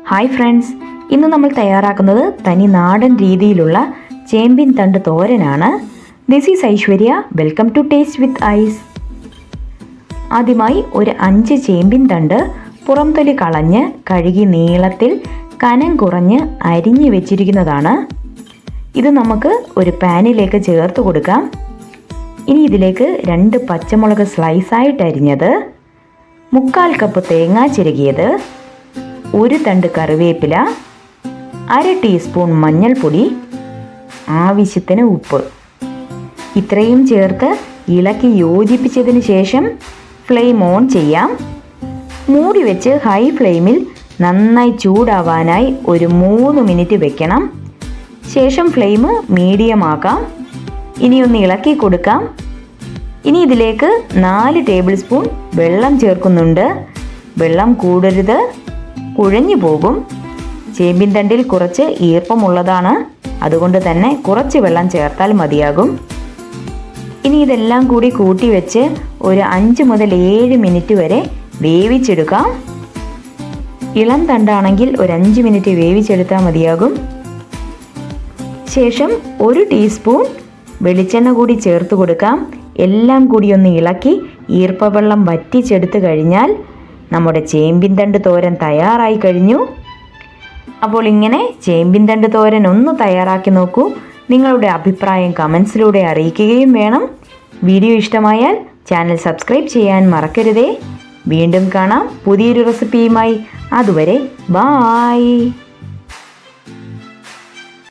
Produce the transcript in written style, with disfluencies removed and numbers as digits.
Hi friends, ഇന്ന് നമ്മൾ തയ്യാറാക്കുന്നത് തനി നാടൻ രീതിയിലുള്ള ചേമ്പിൻ തണ്ട് തോരനാണ്. This is Aishwarya. Welcome to taste with ice. ആദ്യമായി ഒരു 5 ചേമ്പിൻ തണ്ട് പുറംതൊലി കളഞ്ഞ് കഴുകി നീളത്തിൽ കനം കുറഞ്ഞ് അരിഞ്ഞു വെച്ചിരിക്കുന്നതാണ്. ഇത് നമുക്ക് ഒരു പാനിലേക്ക് ചേർത്ത് കൊടുക്കാം. ഇനി ഇതിലേക്ക് 2 പച്ചമുളക് സ്ലൈസായിട്ട് അരിഞ്ഞത്, 1/4 കപ്പ് തേങ്ങ ചിരകിയത്, 1 തണ്ട് കറിവേപ്പില, 1/2 ടീസ്പൂൺ മഞ്ഞൾപ്പൊടി, ആവശ്യത്തിന് ഉപ്പ്, ഇത്രയും ചേർത്ത് ഇളക്കി യോജിപ്പിച്ചതിന് ശേഷം ഫ്ലെയിം ഓൺ ചെയ്യാം. മൂടി വെച്ച് ഹൈ ഫ്ലെയിമിൽ നന്നായി ചൂടാവാനായി ഒരു 3 മിനിറ്റ് വെക്കണം. ശേഷം ഫ്ലെയിം മീഡിയം ആക്കാം. ഇനി ഒന്ന് ഇളക്കി കൊടുക്കാം. ഇനി ഇതിലേക്ക് 4 ടേബിൾ സ്പൂൺ വെള്ളം ചേർക്കുന്നുണ്ട്. വെള്ളം കൂടരുത്, കുഴഞ്ഞു പോകും. ചേമ്പിൻ തണ്ടിൽ കുറച്ച് ഈർപ്പമുള്ളതാണ്, അതുകൊണ്ട് തന്നെ കുറച്ച് വെള്ളം ചേർത്താൽ മതിയാകും. ഇനി ഇതെല്ലാം കൂടി കൂട്ടി വെച്ച് ഒരു 5 മുതൽ 7 മിനിറ്റ് വരെ വേവിച്ചെടുക്കാം. ഇളം തണ്ടാണെങ്കിൽ ഒരു 5 മിനിറ്റ് വേവിച്ചെടുത്താൽ മതിയാകും. ശേഷം 1 ടീസ്പൂൺ വെളിച്ചെണ്ണ കൂടി ചേർത്ത് കൊടുക്കാം. എല്ലാം കൂടി ഒന്ന് ഇളക്കി ഈർപ്പവെള്ളം വറ്റിച്ചെടുത്ത് കഴിഞ്ഞാൽ നമ്മുടെ ചേമ്പിൻ തണ്ട് തോരൻ തയ്യാറായി കഴിഞ്ഞു. അപ്പോൾ ഇങ്ങനെ ചേമ്പിൻ തണ്ട് തോരൻ ഒന്ന് തയ്യാറാക്കി നോക്കൂ. നിങ്ങളുടെ അഭിപ്രായം കമൻസിലൂടെ അറിയിക്കുകയും വേണം. വീഡിയോ ഇഷ്ടമായാൽ ചാനൽ സബ്സ്ക്രൈബ് ചെയ്യാൻ മറക്കരുതേ. വീണ്ടും കാണാം പുതിയൊരു റെസിപ്പിയുമായി. അതുവരെ ബായ്.